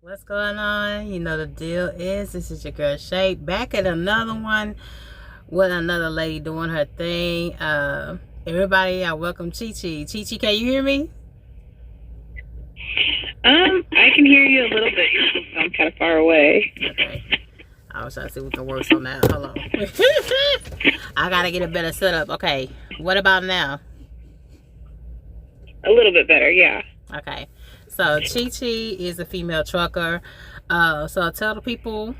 What's going on? You know the deal is, this is your girl Shay, back at another one with another lady doing her thing. Everybody, I welcome Chi Chi. Chi Chi, can you hear me? I can hear you a little bit. You still sound kind of far away. Okay. I was trying to see what can work on that. Hold on. I gotta get a better setup. Okay. What about now? A little bit better, yeah. Okay. So Chi Chi is a female trucker. So tell the people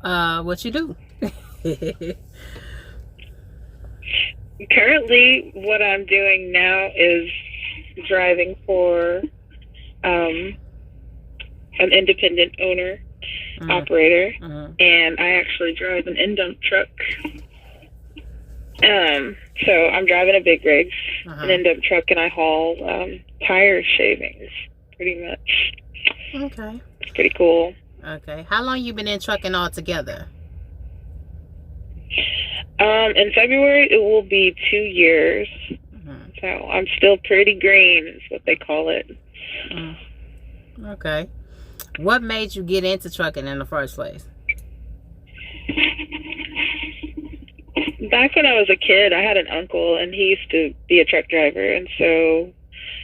what you do. Currently, what I'm doing now is driving for an independent owner operator, and I actually drive an in-dump truck. So I'm driving a big rig, an in-dump truck, and I haul tire shavings, pretty much. Okay. It's pretty cool. Okay. How long you been in trucking altogether? In February, it will be 2 years. So I'm still pretty green, is what they call it. Okay. What made you get into trucking in the first place? Back when I was a kid, I had an uncle, and he used to be a truck driver, and so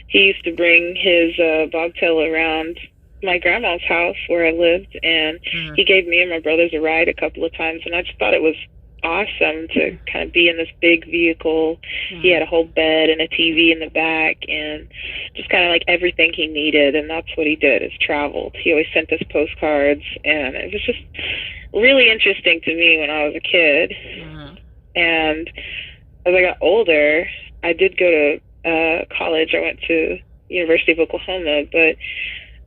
he used to bring his bobtail around my grandma's house where I lived, and he gave me and my brothers a ride a couple of times, and I just thought it was awesome to kind of be in this big vehicle. He had a whole bed and a TV in the back, and just kind of like everything he needed, and that's what he did, is traveled. He always sent us postcards, and it was just really interesting to me when I was a kid. And as I got older, I did go to college. I went to University of Oklahoma, but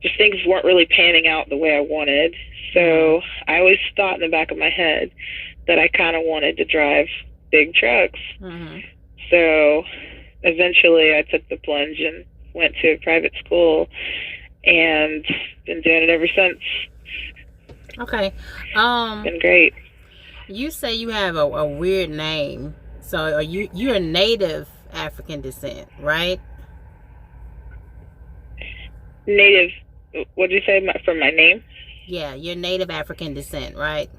just things weren't really panning out the way I wanted. So I always thought in the back of my head that I kind of wanted to drive big trucks. So eventually I took the plunge and went to a private school, and been doing it ever since. Okay. Been great. You say you have a weird name. So are you're a native African descent, right? Native, what did you say from my name? Yeah, you're native African descent, right?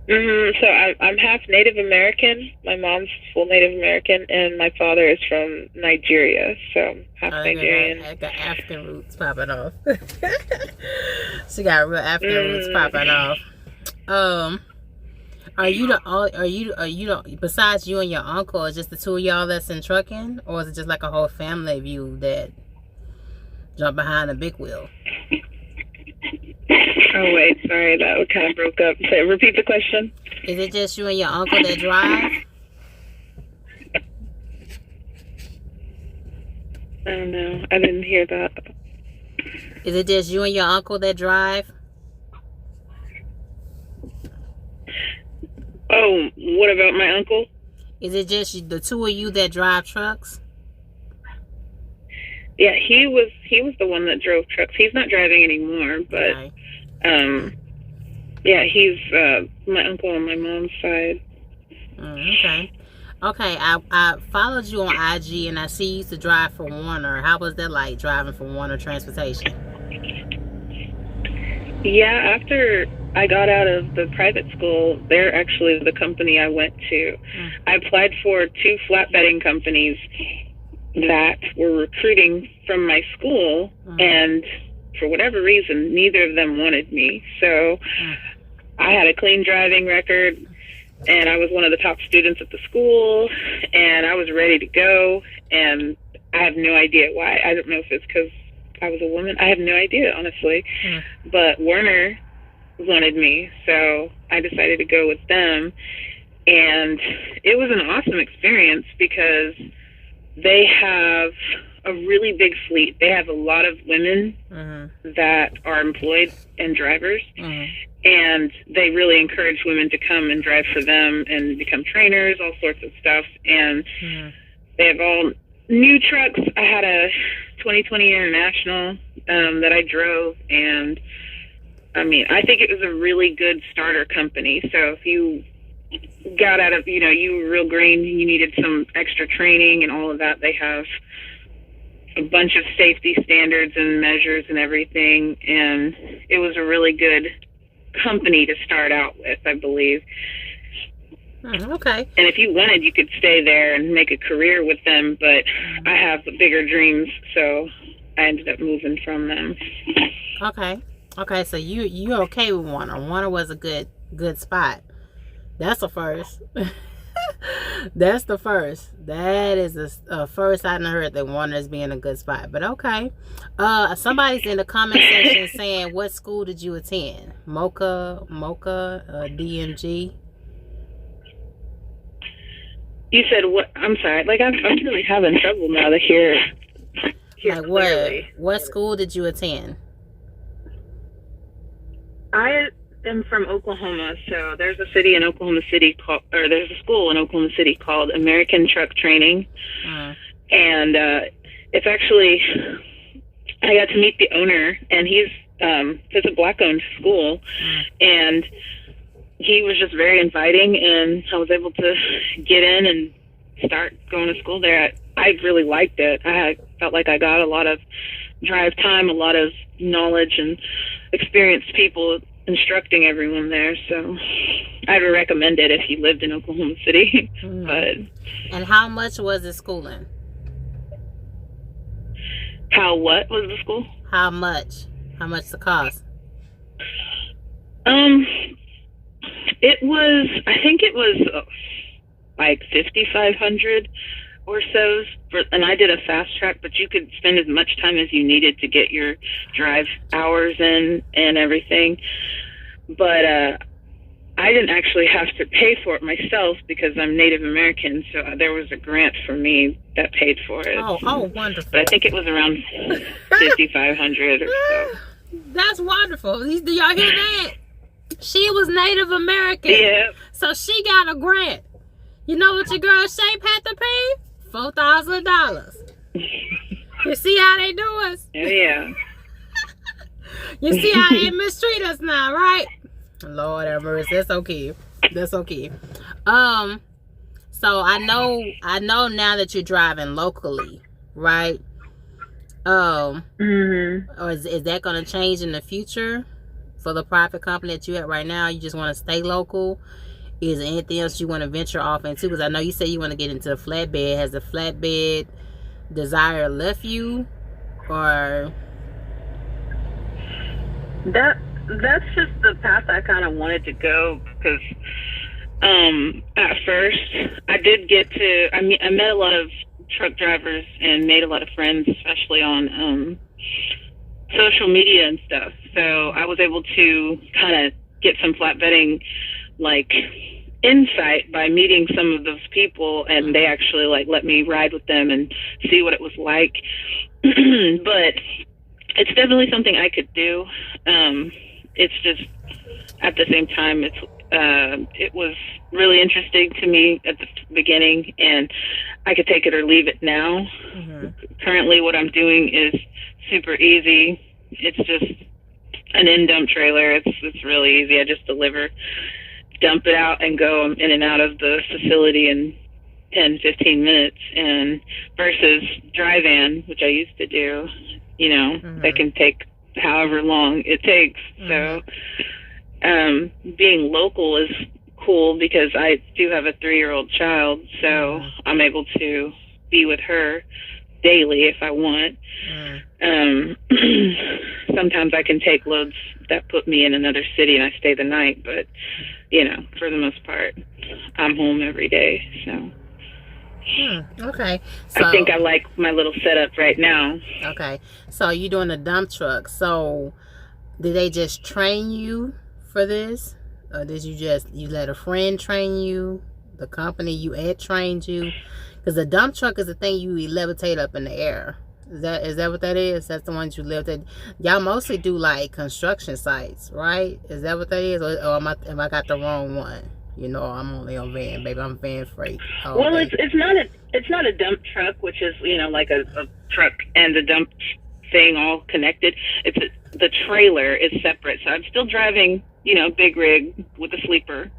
So I'm half Native American. My mom's full Native American, and my father is from Nigeria, so half Nigerian. I got African roots popping off. She got real African roots popping off. Are you the besides you and your uncle, is just the two of y'all that's in trucking, or is it just like a whole family of you that jump behind a big wheel? Oh wait, sorry, that kind of broke up. So repeat the question. Is it just you and your uncle that drive? I don't know. I didn't hear that. Is it just you and your uncle that drive? Oh, what about my uncle? Is it just the two of you that drive trucks? Yeah, he was the one that drove trucks. He's not driving anymore, but Okay. Yeah, he's my uncle on my mom's side. Okay. Okay, I followed you on IG and I see you used to drive for Warner. How was that like, driving for Warner Transportation? Yeah, after I got out of the private school, they're actually the company I went to. I applied for 2 flatbedding companies that were recruiting from my school, and for whatever reason, neither of them wanted me. So I had a clean driving record, and I was one of the top students at the school, and I was ready to go, and I have no idea why. I don't know if it's because I was a woman. I have no idea, honestly. But Warner wanted me, so I decided to go with them, and it was an awesome experience because they have a really big fleet. They have a lot of women that are employed and drivers, and they really encourage women to come and drive for them and become trainers, all sorts of stuff. And they have all new trucks. I had a 2020 International that I drove, and I mean, I think it was a really good starter company. So if you got out of, you were real green, you needed some extra training and all of that, they have a bunch of safety standards and measures and everything, and it was a really good company to start out with, I believe. Okay. And if you wanted, you could stay there and make a career with them, but I have bigger dreams, so I ended up moving from them. Okay, so you're okay with Warner. Warner was a good spot. That's a first. That's the first. That is the first I heard that Warner's being a good spot. But okay. Somebody's in the comment section saying, what school did you attend? Mocha, DMG? You said what? I'm sorry. Like, I'm really having trouble now to hear like clearly. What school did you attend? I am from Oklahoma, so there's a school in Oklahoma City called American Truck Training, and it's actually, I got to meet the owner, and it's a black-owned school, and he was just very inviting, and I was able to get in and start going to school there. I really liked it. I felt like I got a lot of drive time, a lot of knowledge, and experienced people instructing everyone there, so I'd recommend it if you lived in Oklahoma City. And how much was the schooling? What was the school? How much the cost? I think it was like $5,500 or so, and I did a fast track, but you could spend as much time as you needed to get your drive hours in and everything. But I didn't actually have to pay for it myself because I'm Native American, so there was a grant for me that paid for it. Oh, wonderful. But I think it was around $5,500 or so. That's wonderful. Do y'all hear that? She was Native American. Yeah. So she got a grant. You know what your girl Shape had to pay? $4,000. You see how they do us? Yeah. You see how they mistreat us now, right? Lord have mercy. That's okay. So I know now that you're driving locally, right? Or is that going to change in the future for the private company that you have right now? You just want to stay local? Is there anything else you want to venture off into? Because I know you say you want to get into the flatbed. Has the flatbed desire left you, or that's just the path I kind of wanted to go? Because at first I met a lot of truck drivers and made a lot of friends, especially on social media and stuff. So I was able to kind of get some flatbedding like insight by meeting some of those people, and they actually like let me ride with them and see what it was like. But it's definitely something I could do. It's just at the same time, it was really interesting to me at the beginning, and I could take it or leave it now. Currently, what I'm doing is super easy. It's just an in-dump trailer. It's really easy. I just deliver, dump it out, and go in and out of the facility in 10, 15 minutes. And versus dry van, which I used to do, that can take however long it takes. So being local is cool because I do have a 3-year-old child, so I'm able to be with her daily if I want. Sometimes I can take loads that put me in another city and I stay the night, but for the most part, I'm home every day. So okay. So, I think I like my little setup right now. Okay. So you're doing a dump truck. So did they just train you for this? Or did you let a friend train you? The company you at trained you? Because the dump truck is the thing you levitate up in the air. Is that what that is? That's the ones you levitate. Y'all mostly do like construction sites, right? Is that what that is? Or am I got the wrong one? I'm only on van, baby. I'm van freight. Well, it's not a dump truck, which is like a truck and the dump thing all connected. The trailer is separate, so I'm still driving big rig with a sleeper,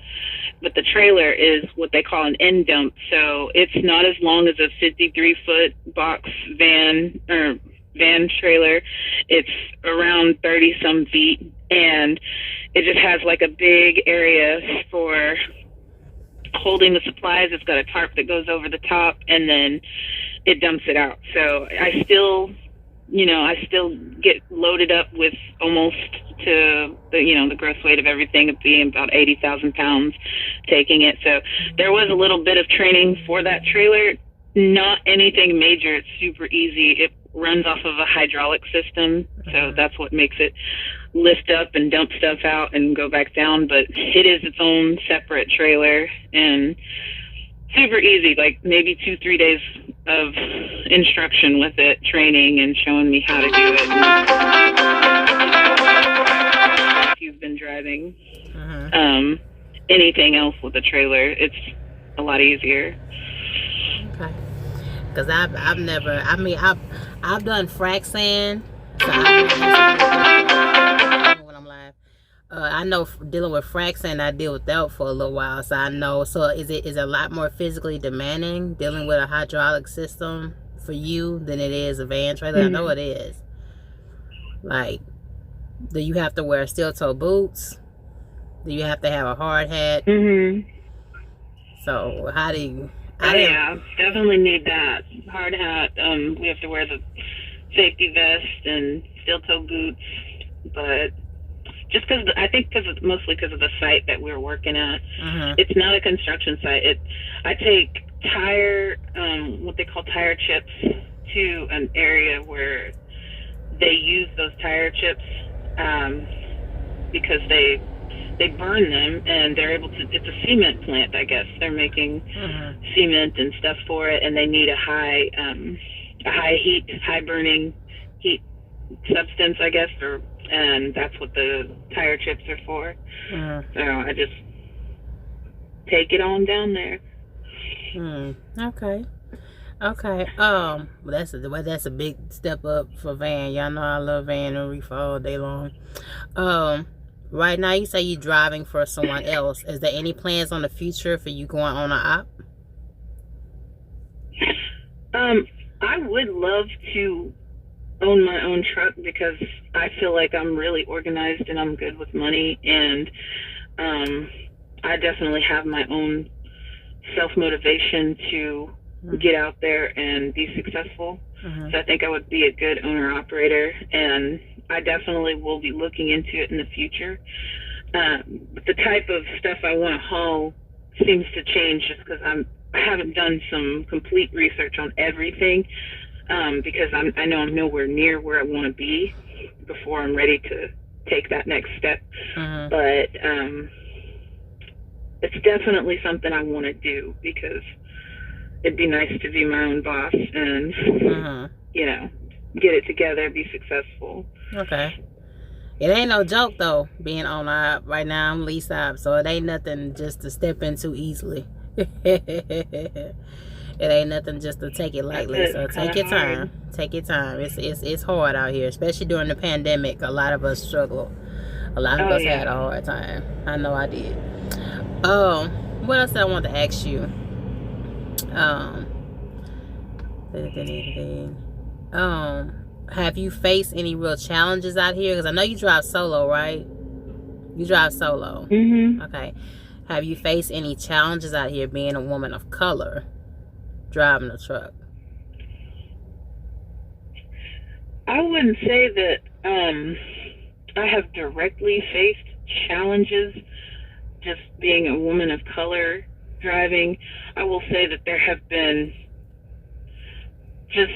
but the trailer is what they call an end dump. So it's not as long as a 53-foot box van or van trailer. It's around 30 some feet, and it just has like a big area for holding the supplies. It's got a tarp that goes over the top, and then it dumps it out. So I still get loaded up with almost to the gross weight of everything of being about 80,000 pounds taking it. So there was a little bit of training for that trailer. Not anything major. It's super easy. It runs off of a hydraulic system, so that's what makes it lift up and dump stuff out and go back down. But it is its own separate trailer and super easy, like maybe 2-3 days of instruction with it, training and showing me how to do it. If you've been driving anything else with a trailer, it's a lot easier. Okay. Because I've done frac sand. So when I'm live, I know dealing with frac sand, I deal with that for a little while, so I know. So is it a lot more physically demanding dealing with a hydraulic system for you than it is a van trailer? I know it is. Like, do you have to wear steel toe boots? Do you have to have a hard hat? So how do you? Yeah, definitely need that hard hat. We have to wear the safety vest and steel toe boots, but just mostly because of the site that we're working at. It's not a construction site. I take what they call tire chips to an area where they use those tire chips because they burn them and they're able to. It's a cement plant, I guess. They're making cement and stuff for it, and they need a high burning heat substance, I guess, and that's what the tire chips are for. So I just take it on down there. Okay. Well, that's a big step up for van. Y'all know I love van and reefer all day long. Right now, you say you're driving for someone else. Is there any plans on the future for you going on an op? I would love to own my own truck because I feel like I'm really organized and I'm good with money, and I definitely have my own self-motivation to get out there and be successful. So I think I would be a good owner-operator, and I definitely will be looking into it in the future. But the type of stuff I want to haul seems to change just because I haven't done some complete research on everything, because I know I'm nowhere near where I want to be before I'm ready to take that next step. But it's definitely something I want to do because it'd be nice to be my own boss and, you know, get it together, be successful. Okay. It ain't no joke, though, being on op. Right now, I'm lease op, so it ain't nothing just to step into easily. It ain't nothing just to take it lightly. So take your time. Take your time. It's hard out here, especially during the pandemic. A lot of us struggle. A lot of us had a hard time. I know I did. What else did I want to ask you? Have you faced any real challenges out here? Because I know you drive solo, right? You drive solo. Okay. Have you faced any challenges out here being a woman of color driving a truck? I wouldn't say that I have directly faced challenges just being a woman of color driving. I will say that there have been just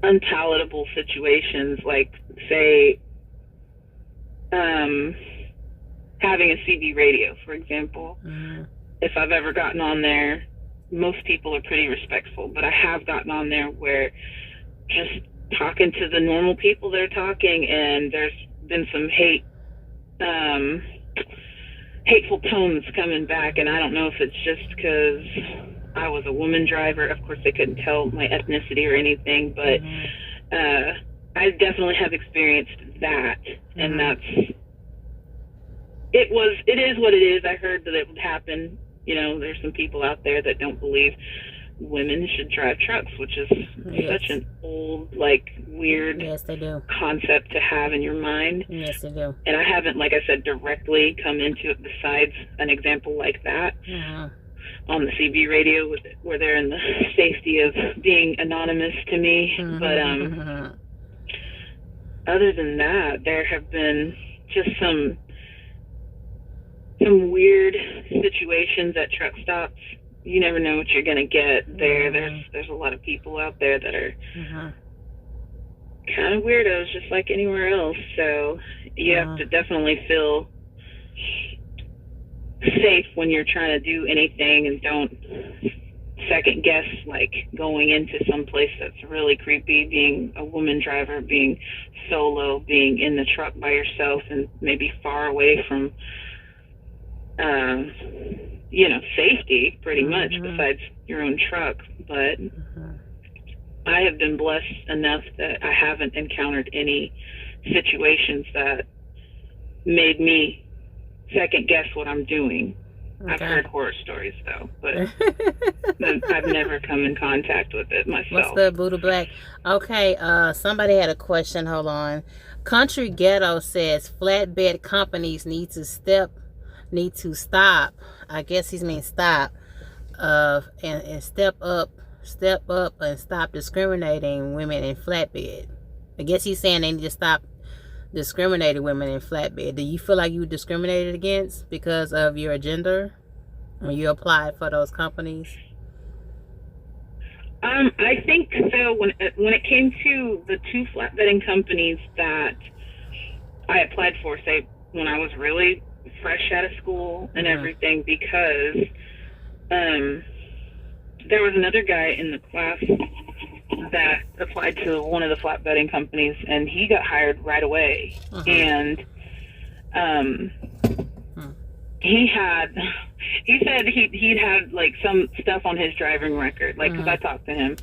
unpalatable situations, like, say, having a CB radio, for example. If I've ever gotten on there, most people are pretty respectful, but I have gotten on there where just talking to the normal people that are talking, and there's been some hateful tones coming back, and I don't know if it's just because I was a woman driver. Of course, they couldn't tell my ethnicity or anything, but I definitely have experienced that, and it is what it is. I heard that it would happen. You know, there's some people out there that don't believe women should drive trucks, which is such an old, like, weird concept to have in your mind. Yes, they do. And I haven't, like I said, directly come into it besides an example like that on the CB radio where they're in the safety of being anonymous to me. But other than that, there have been just some weird situations at truck stops. You never know what you're gonna get there. There's a lot of people out there that are kind of weirdos, just like anywhere else. So you have to definitely feel safe when you're trying to do anything, and don't second guess, like, going into some place that's really creepy, being a woman driver, being solo, being in the truck by yourself, and maybe far away from you know, safety, pretty much, besides your own truck. But I have been blessed enough that I haven't encountered any situations that made me second guess what I'm doing. I've heard horror stories, though, but I've never come in contact with it myself. What's good, Buddha Black? Okay, somebody had a question. Hold on. Country Ghetto says flatbed companies need to stop. I guess he's mean stop. And step up and stop discriminating women in flatbed. I guess he's saying they need to stop discriminating women in flatbed. Do you feel like you were discriminated against because of your gender when you applied for those companies? I think so. When it came to the two flatbedding companies that I applied for, say, when I was really fresh out of school and everything, because there was another guy in the class that applied to one of the flatbedding companies, and he got hired right away. And he said he'd had, like, some stuff on his driving record, like, because I talked to him,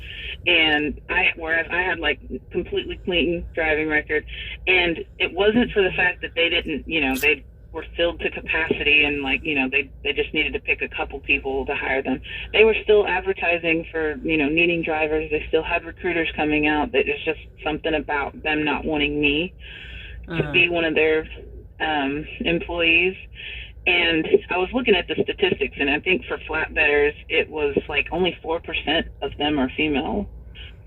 and whereas I had, like, completely clean driving record, and it wasn't for the fact that they didn't, you know, they were filled to capacity, and, like, you know, they just needed to pick a couple people to hire them. They were still advertising for, you know, needing drivers. They still had recruiters coming out. That it's just something about them not wanting me to be one of their employees. And I was looking at the statistics, and I think for flatbedders, it was like only 4% of them are female.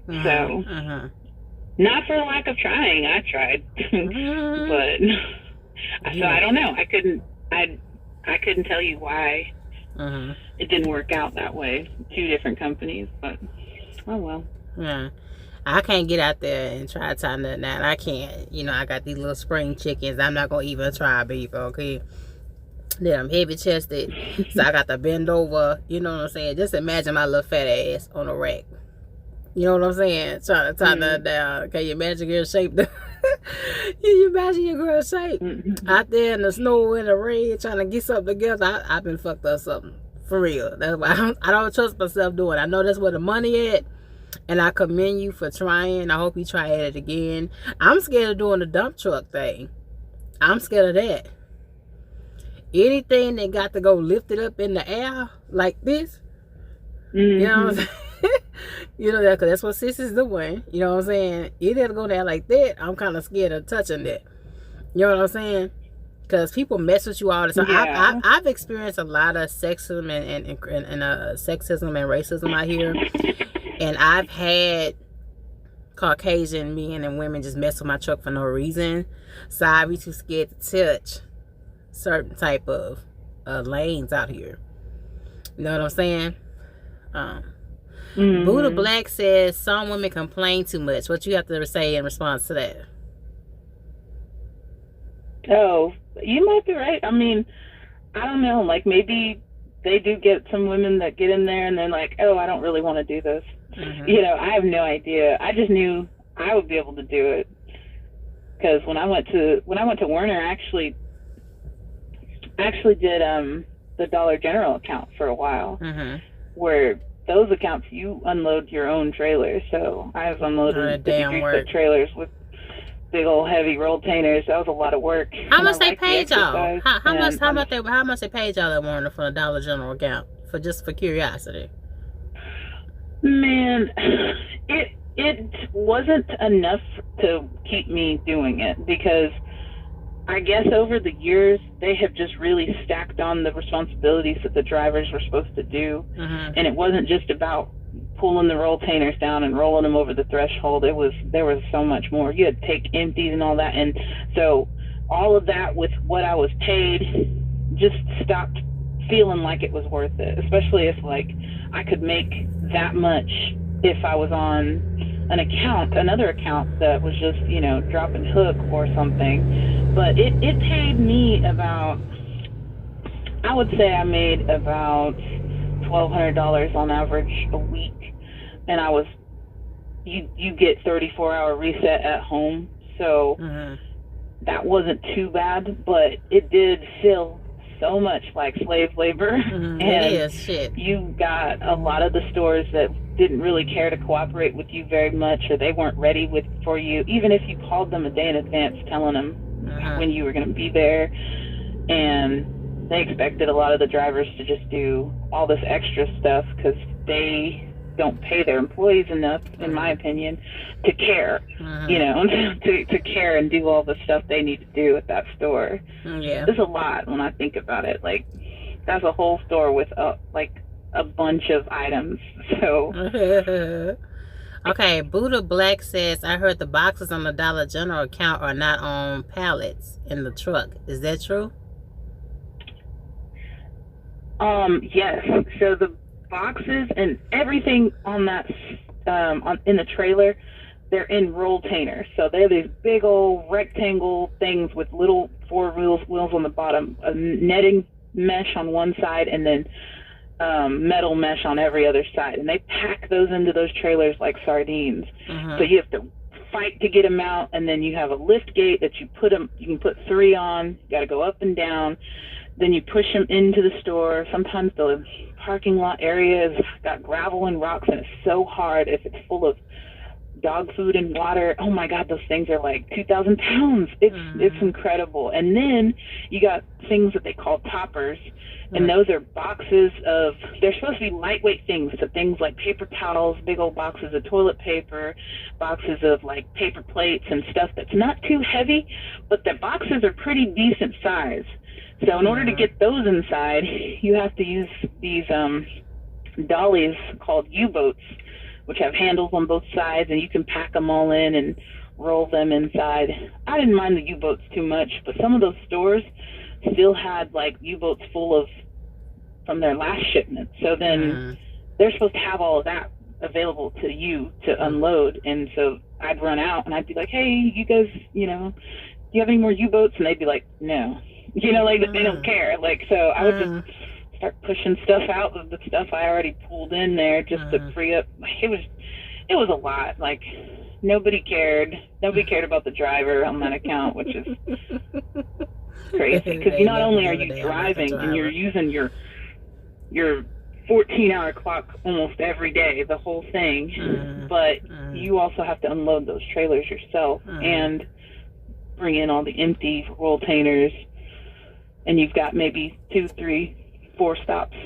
So, not for lack of trying. I tried, but so I don't know. I couldn't tell you why it didn't work out that way. Two different companies, but oh well. Yeah. I can't get out there and try to tie nothing out. I can't. You know, I got these little spring chickens. I'm not going to even try beef, okay? Then I'm heavy chested. So I got to bend over. You know what I'm saying? Just imagine my little fat ass on a rack. You know what I'm saying? Trying to tie that down. Can you imagine your shape? Can you imagine your girl's shape? Out there in the snow, in the rain, trying to get something together. I've been fucked up something. For real. That's why I don't trust myself doing it. I know that's where the money at. And I commend you for trying. I hope you try it again. I'm scared of doing the dump truck thing. I'm scared of that. Anything that got to go lift it up in the air like this. You know what I'm saying? You know that, because that's what sis is doing. You know what I'm saying? Either to go there like that, I'm kind of scared of touching that. You know what I'm saying? Because people mess with you all the time. Yeah. I've experienced a lot of sexism and sexism and racism out here. And I've had Caucasian men and women just mess with my truck for no reason. So I'd be too scared to touch certain type of lanes out here. You know what I'm saying? Buddha Black says some women complain too much. What you have to say in response to that? Oh, you might be right. I mean, I don't know. Like, maybe they do get some women that get in there and they're like, oh, I don't really want to do this. You know, I have no idea. I just knew I would be able to do it. Because when I went to Werner, I actually did the Dollar General account for a while, where those accounts you unload your own trailers. So I was unloading trailers with big old heavy rolltainers. That was a lot of work. How much they paid y'all? How much they paid y'all at Werner for the Dollar General account for curiosity? Man, it wasn't enough to keep me doing it, because I guess over the years they have just really stacked on the responsibilities that the drivers were supposed to do, and it wasn't just about pulling the rolltainers down and rolling them over the threshold. There was so much more. You had to take empties and all that, and so all of that with what I was paid just stopped feeling like it was worth it, especially if like I could make that much if I was on another account that was just, you know, dropping hook or something. But it paid me about, I would say I made about $1,200 on average a week, and you get 34-hour reset at home, so that wasn't too bad, but it did feel so much like slave labor. And it is shit. You got a lot of the stores that didn't really care to cooperate with you very much, or they weren't ready for you, even if you called them a day in advance telling them when you were going to be there. And they expected a lot of the drivers to just do all this extra stuff because they don't pay their employees enough, in my opinion, to care, you know, to care and do all the stuff they need to do at that store. There's a lot when I think about it. Like, that's a whole store with a bunch of items. So okay, Buddha Black says, I heard the boxes on the Dollar General account are not on pallets in the truck. Is that true? Yes. So the boxes and everything on that in the trailer, they're in rolltainers. So they're these big old rectangle things with little four wheels on the bottom, a netting mesh on one side, and then metal mesh on every other side. And they pack those into those trailers like sardines. So you have to fight to get them out, and then you have a lift gate that you can put 3 on. You got to go up and down. Then you push them into the store. Sometimes the parking lot area has got gravel and rocks, and it's so hard if it's full of dog food and water. Oh my God, those things are like 2,000 pounds. It's incredible. And then you got things that they call toppers, and those are boxes of, they're supposed to be lightweight things, so things like paper towels, big old boxes of toilet paper, boxes of like paper plates and stuff that's not too heavy, but the boxes are pretty decent size. So in order to get those inside, you have to use these dollies called U-boats, which have handles on both sides, and you can pack them all in and roll them inside. I didn't mind the U-boats too much, but some of those stores still had like U-boats full of from their last shipment. So then they're supposed to have all of that available to you to unload. And so I'd run out and I'd be like, hey, you guys, you know, do you have any more U-boats? And they'd be like, no. You know, like they don't care. Like, so I would just start pushing stuff out of the stuff I already pulled in there just to free up. It was a lot. Like, nobody cared. Nobody cared about the driver on that account, which is crazy. Because not only are you driving and you're using your 14-hour clock almost every day, the whole thing, but you also have to unload those trailers yourself and bring in all the empty rolltainers, and you've got maybe 2, 3, 4 stops.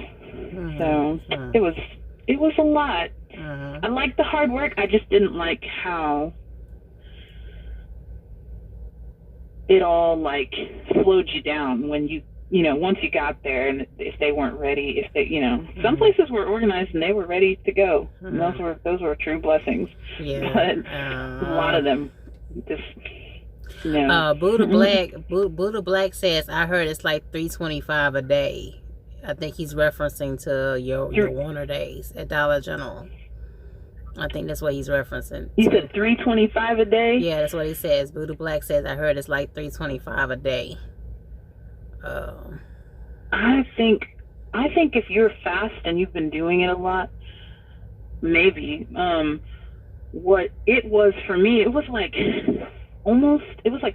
So it was a lot. I liked the hard work. I just didn't like how it all like slowed you down when you know, once you got there, and if they weren't ready, if they, you know, some places were organized and they were ready to go. And those were true blessings. Yeah. But a lot of them just, no. Buddha Black says, I heard it's like $3.25 a day. I think he's referencing to your Warner days at Dollar General. I think that's what he's referencing. You said $3.25 a day? Yeah, that's what he says. Buddha Black says, I heard it's like $3.25 a day. I think if you're fast and you've been doing it a lot, maybe. What it was for me, it was like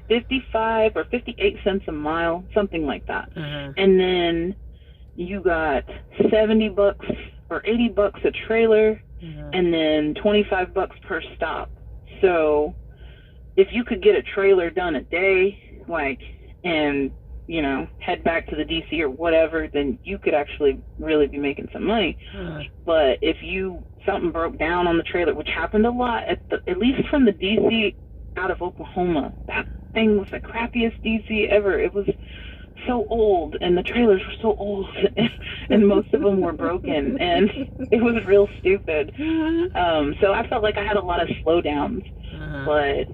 55 or 58 cents a mile, something like that. And then you got $70 or $80 a trailer, and then $25 per stop. So if you could get a trailer done a day, like, and you know, head back to the DC or whatever, then you could actually really be making some money. But if something broke down on the trailer, which happened a lot, at least from the DC out of Oklahoma, that thing was the crappiest DC ever. It was so old, and the trailers were so old, and most of them were broken, and it was real stupid. So I felt like I had a lot of slowdowns. But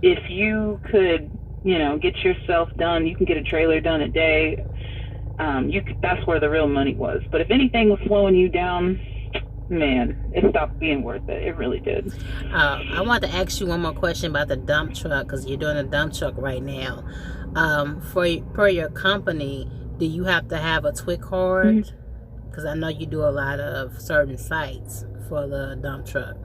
if you could, you know, get yourself done, you can get a trailer done a day. That's where the real money was. But if anything was slowing you down, man, it stopped being worth it. It really did. I want to ask you one more question about the dump truck, because you're doing a dump truck right now. Per your company, do you have to have a TWIC card? Because I know you do a lot of certain sites for the dump truck.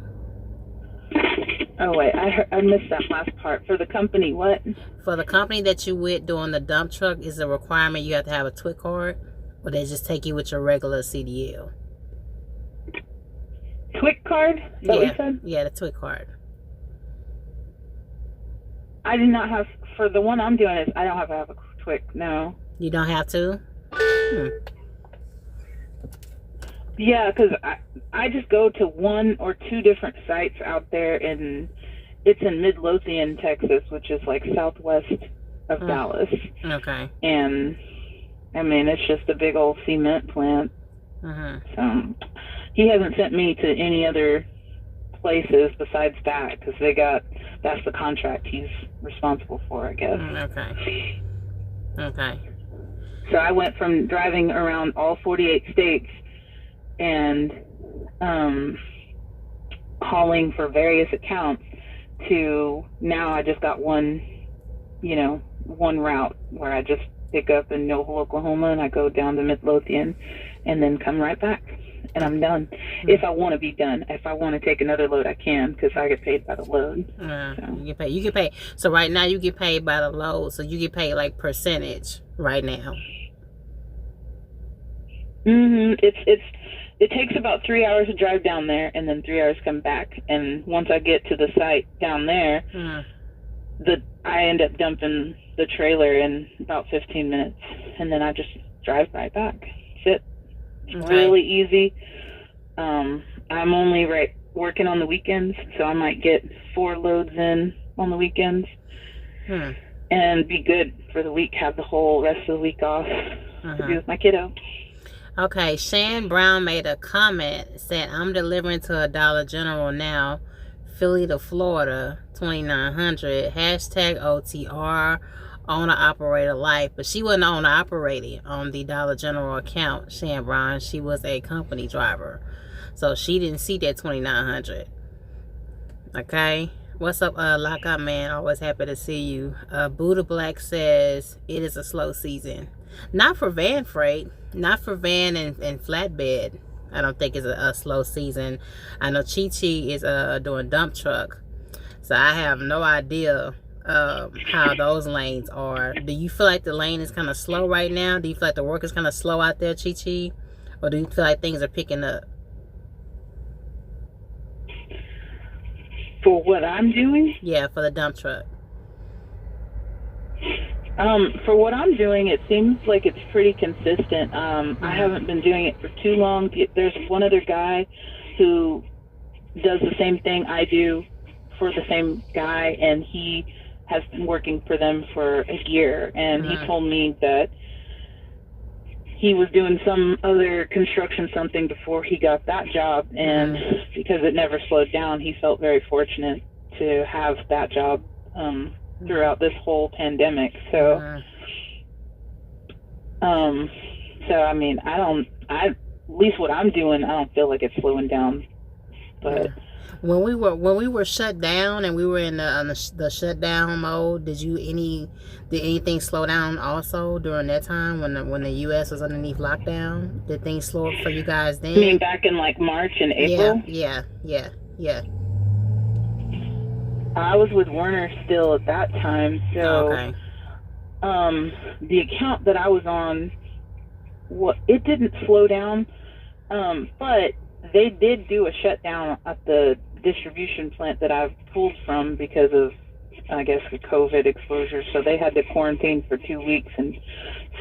Oh, wait, I missed that last part. For the company, what? For the company that you with doing the dump truck, is a requirement you have to have a TWIC card? Or they just take you with your regular CDL? TWIC card? Is that what you said? Yeah, the TWIC card. I do not have, for the one I'm doing, I don't have to have a TWIC, no. You don't have to? Yeah, because I just go to 1 or 2 different sites out there, and it's in Midlothian, Texas, which is like southwest of Dallas. Okay. And, I mean, it's just a big old cement plant. So he hasn't sent me to any other places besides that, because that's the contract he's responsible for, I guess. Okay. So I went from driving around all 48 states and hauling for various accounts to now I just got one route where I just pick up in Noble, Oklahoma, and I go down to Midlothian and then come right back, and I'm done. If I want to be done. If I want to take another load, I can, because I get paid by the load. So. You get paid. So right now you get paid by the load, so you get paid like percentage right now. It takes about 3 hours to drive down there, and then 3 hours to come back. And once I get to the site down there, I end up dumping the trailer in about 15 minutes, and then I just drive right back. That's it. It's really easy. I'm only working on the weekends, so I might get 4 loads in on the weekends, and be good for the week. Have the whole rest of the week off to be with my kiddo. Okay, Shan Brown made a comment, said, I'm delivering to a Dollar General now, Philly to Florida, 2900, hashtag OTR, owner-operator life, but she wasn't owner-operating on the Dollar General account, Shambron. She was a company driver. So she didn't see that 2,900. Okay? What's up, Lockout Man? Always happy to see you. Buddha Black says it is a slow season. Not for van freight. Not for van and flatbed. I don't think it's a slow season. I know Chi Chi is doing dump truck. So I have no idea how those lanes are. Do you feel like the lane is kind of slow right now? Do you feel like the work is kind of slow out there, Chi Chi? Or do you feel like things are picking up? For what I'm doing? Yeah, for the dump truck. For what I'm doing, it seems like it's pretty consistent. I haven't been doing it for too long. There's one other guy who does the same thing I do for the same guy, and he has been working for them for a year, and he told me that he was doing some other construction something before he got that job, and because it never slowed down, he felt very fortunate to have that job throughout this whole pandemic. So I mean, at least what I'm doing, I don't feel like it's slowing down. But when we were shut down and we were in the shutdown mode, did anything slow down also during that time when the U.S. was underneath lockdown? Did things slow up for you guys then? I mean, back in like March and April? Yeah. I was with Werner still at that time, so okay. The account that I was on, it didn't slow down, but they did do a shutdown at the distribution plant that I've pulled from because of, I guess, the COVID exposure. So they had to quarantine for 2 weeks and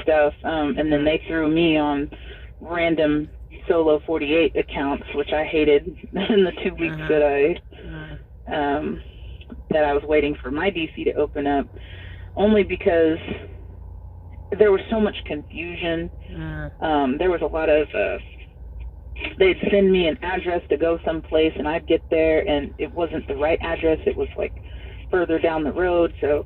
stuff. And then they threw me on random solo 48 accounts, which I hated in the 2 weeks that I was waiting for my DC to open up, only because there was so much confusion. There was a lot of, they'd send me an address to go someplace, and I'd get there, and it wasn't the right address. It was like further down the road. So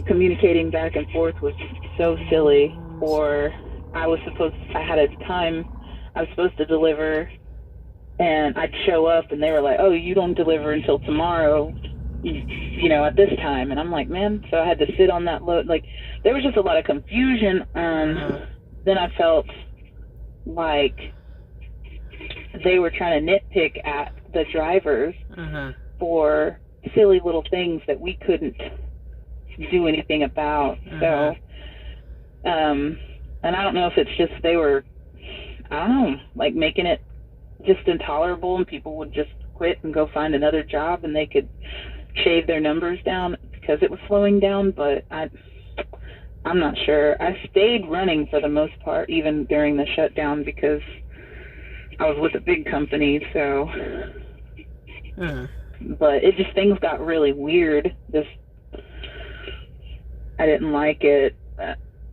communicating back and forth was so silly. Or I had a time I was supposed to deliver, and I'd show up, and they were like, "Oh, you don't deliver until tomorrow, you know, at this time." And I'm like, man, so I had to sit on that load. Like, there was just a lot of confusion. Then I felt like they were trying to nitpick at the drivers for silly little things that we couldn't do anything about. So, and I don't know if it's just they were, I don't know, like making it just intolerable, and people would just quit and go find another job, and they could shave their numbers down because it was slowing down. But I'm not sure. I stayed running for the most part, even during the shutdown, because I was with a big company. So, but it just, things got really weird. I didn't like it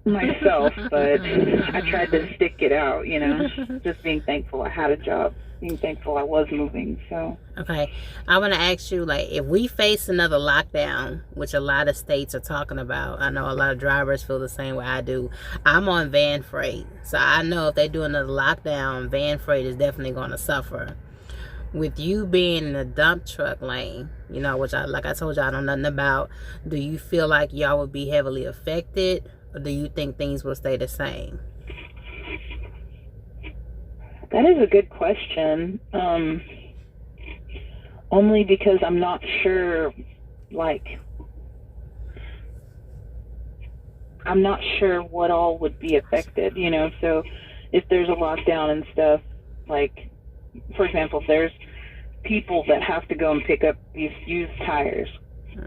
myself, but I tried to stick it out, you know, just being thankful I had a job, being thankful I was moving. So okay, I want to ask you, like, if we face another lockdown, which a lot of states are talking about, I know a lot of drivers feel the same way I do. I'm on van freight, so I know if they do another lockdown, van freight is definitely going to suffer. With you being in the dump truck lane, you know, which like I told you, I know nothing about, do you feel like y'all would be heavily affected, or do you think things will stay the same? That is a good question. Only because I'm not sure, I'm not sure what all would be affected, you know. So if there's a lockdown and stuff, like, for example, if there's people that have to go and pick up these used tires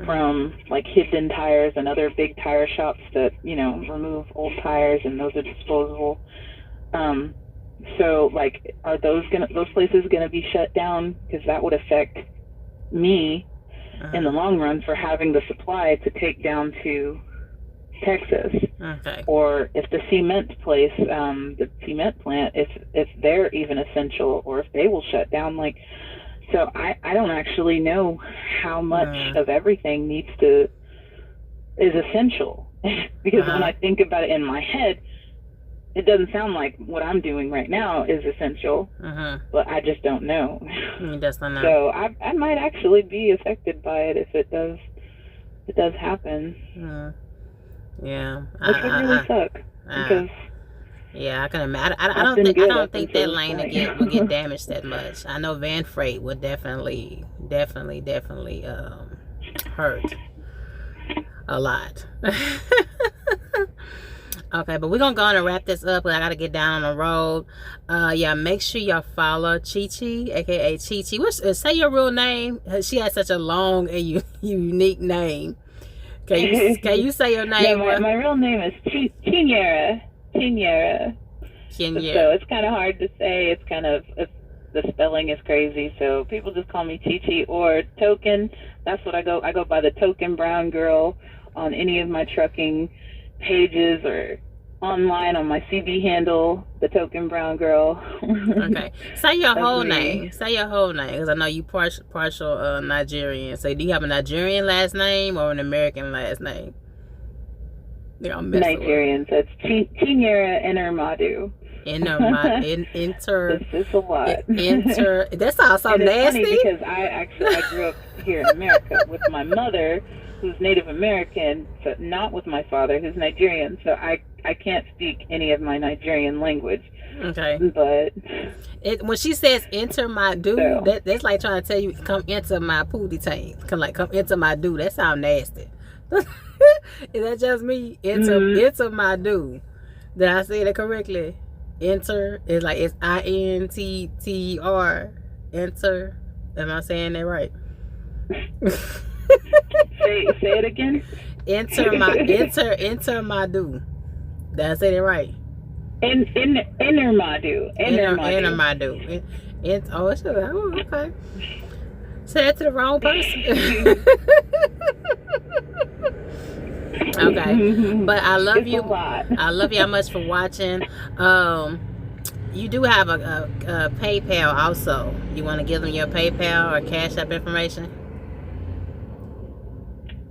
from like Hidden Tires and other big tire shops that, you know, remove old tires, and those are disposable. So like, are those places gonna be shut down? Because that would affect me in the long run for having the supply to take down to Texas. Okay. Or if the cement place, the cement plant, if they're even essential, or if they will shut down. Like, so I don't actually know how much of everything is essential. Because when I think about it in my head, it doesn't sound like what I'm doing right now is essential, but I just don't know. You just don't know. So I might actually be affected by it if it does happen. Yeah, which would really suck because. Yeah, I can imagine. I don't think that lane would get damaged that much. I know Van Freight would definitely hurt a lot. Okay, but we're gonna go on and wrap this up. I gotta get down on the road. Yeah, make sure y'all follow Chi Chi, aka Chi Chi. Say your real name. She has such a long and unique name. Can you say your name? Yeah, my real name is Chinyera. So it's kind of hard to say. The spelling is crazy, so people just call me Chi Chi or Token. That's what I go by, the Token Brown Girl on any of my trucking pages or online on my CB handle, the Token Brown Girl. Okay, say your whole name. Say your whole name, because I know you partial Nigerian. So do you have a Nigerian last name or an American last name? Nigerian. So it's Chinyera Enermadu. Enter. This is a lot. Enter. That sounds so nasty. Funny because I grew up here in America with my mother, who's Native American, but not with my father, who's Nigerian. So I can't speak any of my Nigerian language. Okay. But when she says enter my do, that's like trying to tell you come enter my pootie tank. Come enter my do. That sounds nasty. Is that just me? Enter my do. Did I say that correctly? Enter is like it's INTTER. Enter. Am I saying that right? say it again. Enter my do. Did I say that right? Enermadu. Okay. Said it to the wrong person. Okay, but I love you. I love y'all much for watching. You do have a PayPal also. You want to give them your PayPal or Cash App information?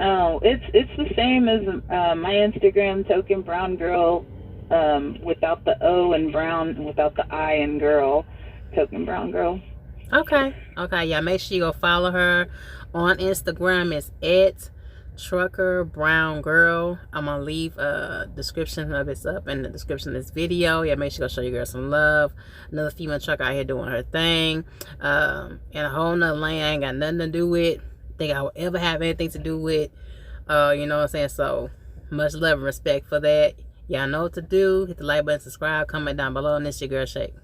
Oh, it's the same as my Instagram, Token Brown Girl, without the O and brown, without the I and girl, Token Brown Girl. Okay. Yeah, make sure you go follow her on Instagram. It's Trucker Brown Girl. I'm gonna leave a description of this up in the description of this video. Yeah, make sure you go show your girl some love. Another female trucker out here doing her thing. In a whole nother lane, I ain't got nothing to do with. Think I will ever have anything to do with. You know what I'm saying? So much love and respect for that. Y'all know what to do. Hit the like button, subscribe, comment down below, and this your girl Shay.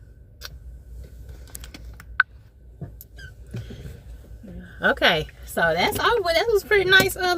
Okay, so that's all. That was pretty nice little